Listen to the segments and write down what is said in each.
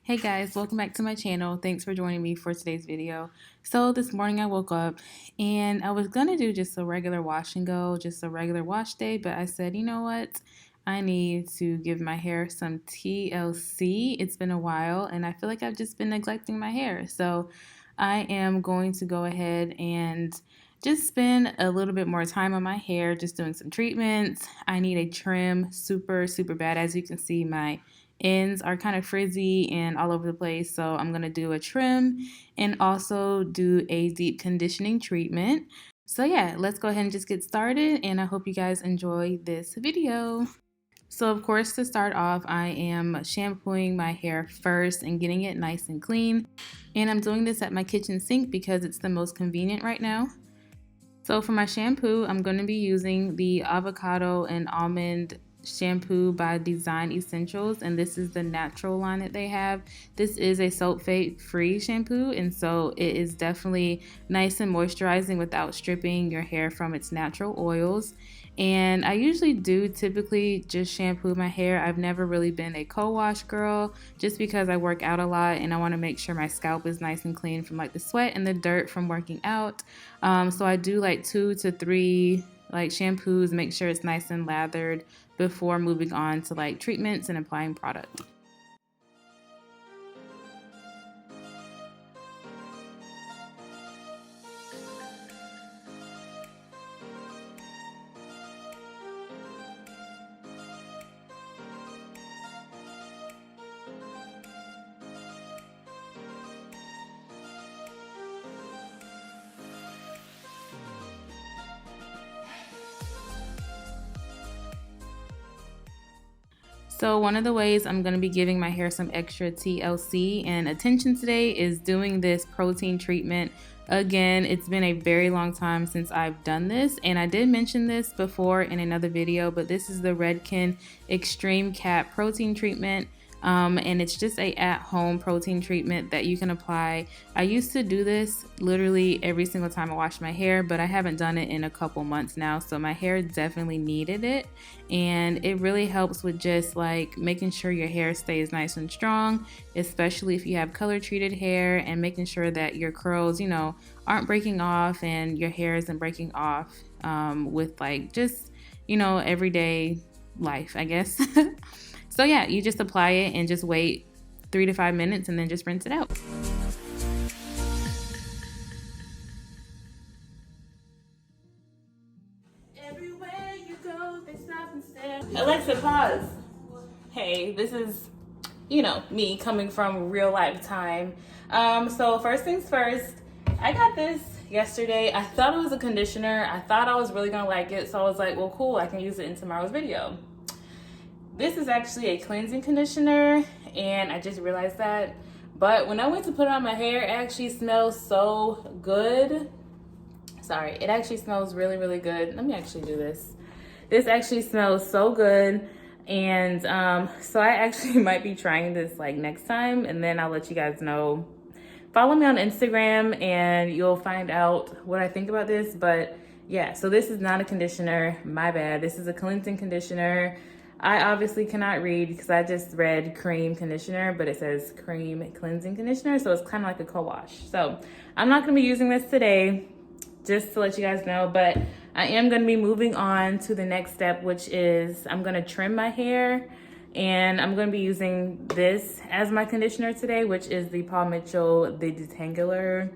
Hey guys, welcome back to my channel. Thanks for joining me for today's video. So this morning I woke up and I was gonna do just a regular wash and go, just a regular wash day, but I said, you know what? I need to give my hair some TLC. It's been a while and I feel like I've just been neglecting my hair. So I am going to go ahead and just spend a little bit more time on my hair, just doing some treatments. I need a trim super bad. As you can see, my ends are kind of frizzy and all over the place, so I'm going to do a trim and also do a deep conditioning treatment. So yeah, let's go ahead and just get started, and I hope you guys enjoy this video. So of course, to start off, I am shampooing my hair first and getting it nice and clean, and I'm doing this at my kitchen sink because it's the most convenient right now. So for my shampoo, I'm going to be using the Avocado and Almond shampoo by Design Essentials, and this is the natural line that they have. This is a sulfate free shampoo, and so it is definitely nice and moisturizing without stripping your hair from its natural oils. And I usually do typically just shampoo my hair. I've never really been a co-wash girl just because I work out a lot and I want to make sure my scalp is nice and clean from like the sweat and the dirt from working out. So I do like 2 to 3 like shampoos, make sure it's nice and lathered before moving on to like treatments and applying product. So one of the ways I'm going to be giving my hair some extra TLC and attention today is doing this protein treatment. Again, it's been a very long time since I've done this, and I did mention this before in another video, but this is the Redken Extreme Cap Protein Treatment. And it's just a at-home protein treatment that you can apply. I used to do this literally every single time I wash my hair, but I haven't done it in a couple months now, so my hair definitely needed it. And it really helps with just like making sure your hair stays nice and strong, especially if you have color treated hair, and making sure that your curls, aren't breaking off and your hair isn't breaking off with like just, everyday life, I guess. So yeah, you just apply it and just wait 3 to 5 minutes and then just rinse it out. Everywhere you go, they stop and stare. Alexa, pause. Hey, this is, me coming from real life time. So first things first, I got this yesterday. I thought it was a conditioner. I thought I was really gonna like it, so I was like, well, cool, I can use it in tomorrow's video. This is actually a cleansing conditioner, and I just realized that. But when I went to put it on my hair, it actually smells so good. Sorry, it actually smells really good. Let me actually do this. This actually smells so good. And so I actually might be trying this like next time, and then I'll let you guys know. Follow me on Instagram and you'll find out what I think about this. But yeah, so this is not a conditioner, my bad. This is a cleansing conditioner. I obviously cannot read because I just read cream conditioner, but it says cream cleansing conditioner, so it's kind of like a co-wash. So I'm not going to be using this today, just to let you guys know, but I am going to be moving on to the next step, which is I'm going to trim my hair, and I'm going to be using this as my conditioner today, which is the Paul Mitchell, the Detangler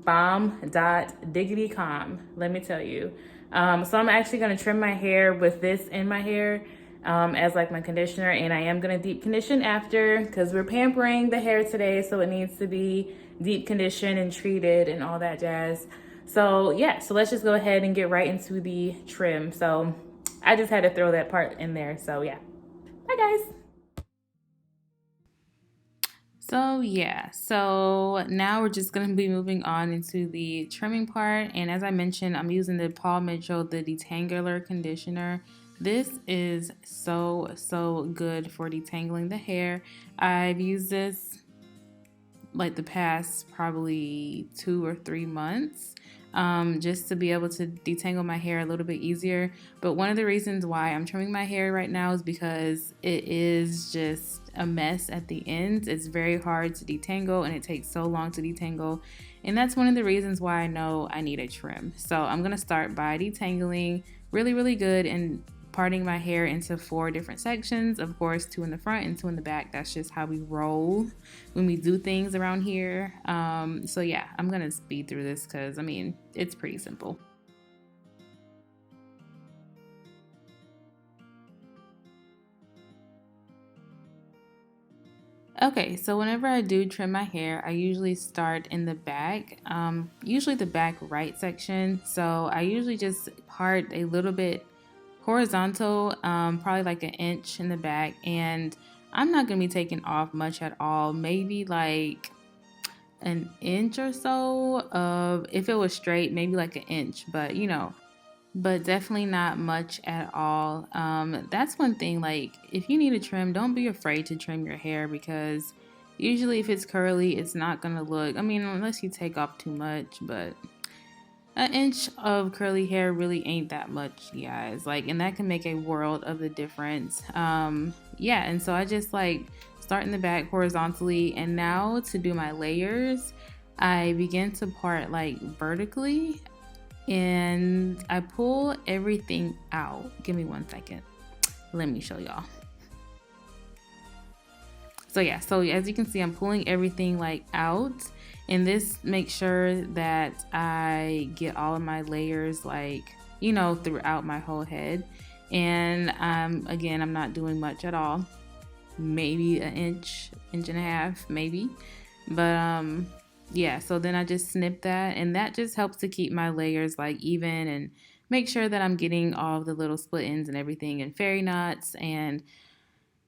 Bomb Dot Diggity Calm. Let me tell you. So I'm actually going to trim my hair with this in my hair as like my conditioner, and I am going to deep condition after because we're pampering the hair today, so it needs to be deep conditioned and treated and all that jazz. So yeah, so let's just go ahead and get right into the trim. So I just had to throw that part in there. So yeah, bye guys. So yeah, so now we're just going to be moving on into the trimming part, and as I mentioned, I'm using the Paul Mitchell, the Detangler conditioner. This is so good for detangling the hair. I've used this like the past probably 2 or 3 months, just to be able to detangle my hair a little bit easier. But one of the reasons why I'm trimming my hair right now is because it is just a mess at the ends. It's very hard to detangle and it takes so long to detangle. And that's one of the reasons why I know I need a trim. So I'm going to start by detangling really good and parting my hair into 4 different sections. Of course, 2 in the front and 2 in the back. That's just how we roll when we do things around here. So yeah, I'm going to speed through this because I mean, it's pretty simple. Okay, so whenever I do trim my hair, I usually start in the back, usually the back right section. So I usually just part a little bit horizontal, probably like an inch in the back, and I'm not gonna be taking off much at all, maybe like an inch or so of, if it was straight, maybe like an inch, but you know, but definitely not much at all. That's one thing, like if you need a trim, don't be afraid to trim your hair because usually if it's curly, it's not gonna look, I mean, unless you take off too much, but an inch of curly hair really ain't that much, guys. Like, and that can make a world of the difference. Yeah, and so I just like start in the back horizontally, and now to do my layers, I begin to part like vertically and I pull everything out. Give me 1 second. Let me show y'all. So yeah, so as you can see, I'm pulling everything like out, and this makes sure that I get all of my layers like, you know, throughout my whole head. And again, I'm not doing much at all. Maybe an inch, inch and a half, maybe. But yeah, so then I just snip that, and that just helps to keep my layers like even and make sure that I'm getting all of the little split ends and everything and fairy knots, and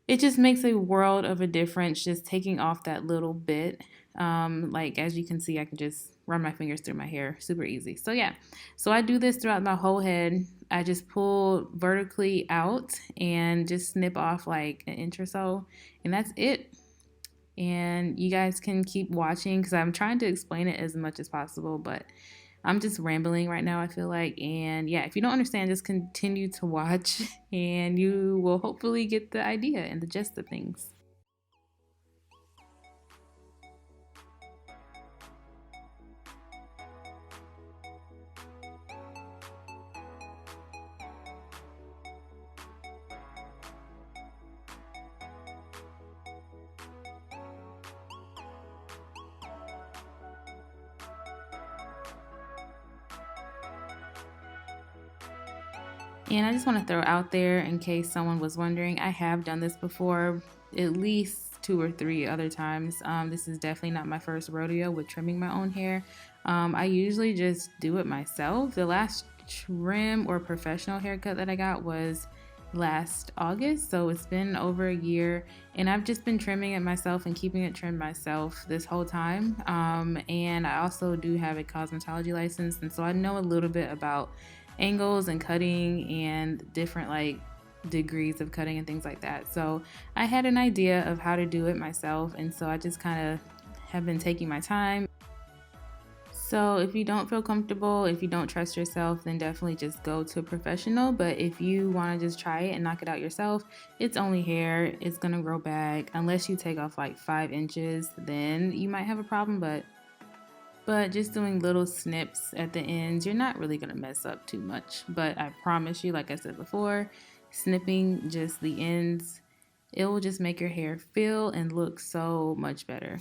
it just makes a world of a difference just taking off that little bit. Like as you can see, I can just run my fingers through my hair super easy. So yeah, so I do this throughout my whole head. I just pull vertically out and just snip off like an inch or so, and that's it. And you guys can keep watching because I'm trying to explain it as much as possible, but I'm just rambling right now, I feel like. And yeah, if you don't understand, just continue to watch and you will hopefully get the idea and the gist of things. And I just want to throw out there, in case someone was wondering, I have done this before at least 2 or 3 other times. This is definitely not my first rodeo with trimming my own hair. I usually just do it myself. The last trim or professional haircut that I got was last August, so it's been over a year, and I've just been trimming it myself and keeping it trimmed myself this whole time. And I also do have a cosmetology license, and so I know a little bit about angles and cutting and different like degrees of cutting and things like that. So I had an idea of how to do it myself, and so I just kind of have been taking my time. So if you don't feel comfortable, if you don't trust yourself, then definitely just go to a professional. But if you want to just try it and knock it out yourself, it's only hair, it's gonna grow back. Unless you take off like 5 inches, then you might have a problem, but just doing little snips at the ends, you're not really gonna mess up too much. But I promise you, like I said before, snipping just the ends, it will just make your hair feel and look so much better.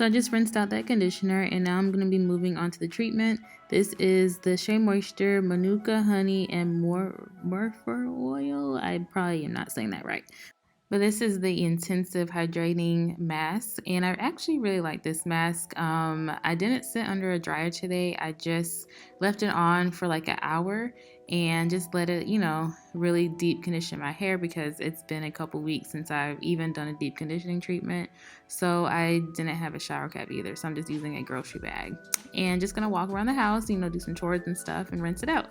So I just rinsed out that conditioner, and now I'm going to be moving on to the treatment. This is the Shea Moisture Manuka Honey and Mufura Oil. I probably am not saying that right. But this is the intensive hydrating mask, and I actually really like this mask. I didn't sit under a dryer today. I just left it on for like an hour and just let it, really deep condition my hair, because it's been a couple weeks since I've even done a deep conditioning treatment. So I didn't have a shower cap either, so I'm just using a grocery bag and just gonna walk around the house, do some chores and stuff and rinse it out.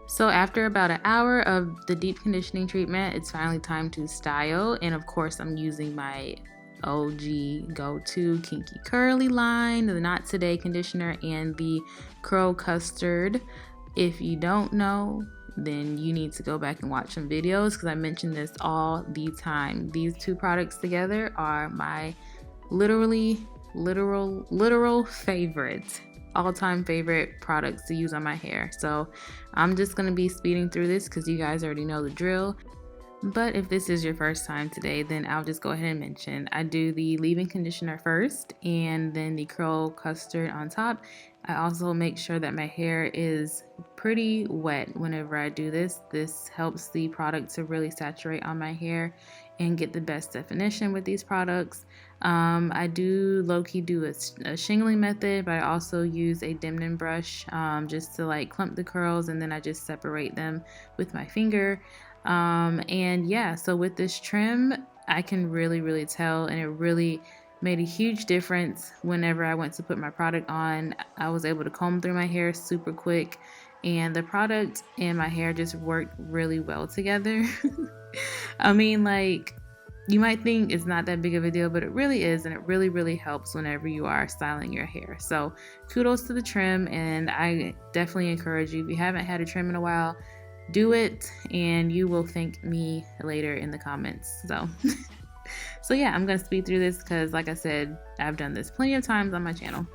So after about an hour of the deep conditioning treatment, it's finally time to style. And of course, I'm using my OG go-to Kinky curly line, the Not Today conditioner, and the curl Custard. If you don't know, then you need to go back and watch some videos, because I mention this all the time. These two products together are my literal favorite, all-time favorite products to use on my hair. So I'm just going to be speeding through this because you guys already know the drill. But if this is your first time today, then I'll just go ahead and mention I do the leave-in conditioner first and then the curl Custard on top. I also make sure that my hair is pretty wet whenever I do this. This helps the product to really saturate on my hair and get the best definition with these products. I do low-key do a shingling method, but I also use a Demnon brush just to like clump the curls, and then I just separate them with my finger. And yeah, so with this trim, I can really tell, and it really made a huge difference whenever I went to put my product on. I was able to comb through my hair super quick, and the product and my hair just worked really well together. I mean, like, you might think it's not that big of a deal, but it really is, and it really helps whenever you are styling your hair. So kudos to the trim, and I definitely encourage you, if you haven't had a trim in a while, do it, and you will thank me later in the comments. So yeah, I'm gonna speed through this because, like I said, I've done this plenty of times on my channel.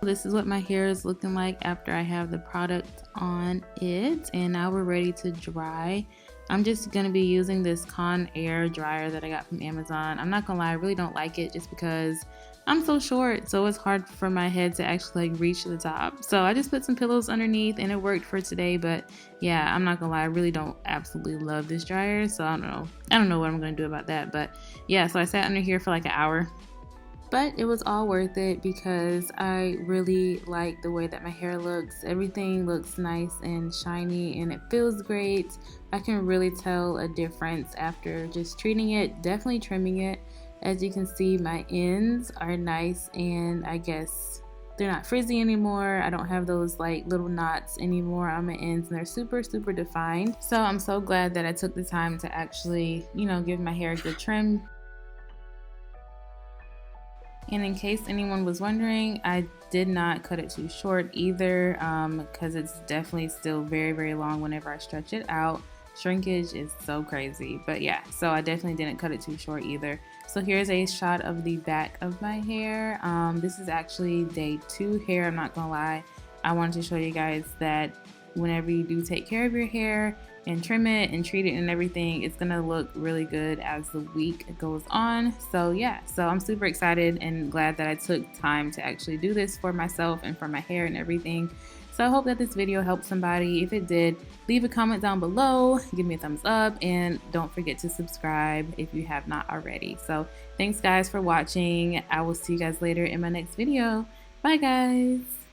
This is what my hair is looking like after I have the product on it, and now we're ready to dry. I'm just going to be using this Conair dryer that I got from Amazon. I'm not gonna lie, I really don't like it just because I'm so short, so it's hard for my head to actually like reach the top. So I just put some pillows underneath and it worked for today. But yeah, I'm not gonna lie, I really don't absolutely love this dryer, so I don't know what I'm gonna do about that. But yeah, so I sat under here for like an hour. But it was all worth it because I really like the way that my hair looks. Everything looks nice and shiny and it feels great. I can really tell a difference after just treating it, definitely trimming it. As you can see, my ends are nice, and I guess they're not frizzy anymore. I don't have those like little knots anymore on my ends, and they're super defined. So I'm so glad that I took the time to actually, give my hair a good trim. And in case anyone was wondering, I did not cut it too short either, because it's definitely still very long whenever I stretch it out. Shrinkage is so crazy. But yeah, so I definitely didn't cut it too short either. So here's a shot of the back of my hair. This is actually day 2 hair, I'm not gonna lie. I wanted to show you guys that whenever you do take care of your hair and trim it and treat it and everything, it's gonna look really good as the week goes on. So yeah, so I'm super excited and glad that I took time to actually do this for myself and for my hair and everything. So I hope that this video helped somebody. If it did, leave a comment down below, give me a thumbs up, and don't forget to subscribe if you have not already. So thanks guys for watching. I will see you guys later in my next video. Bye guys.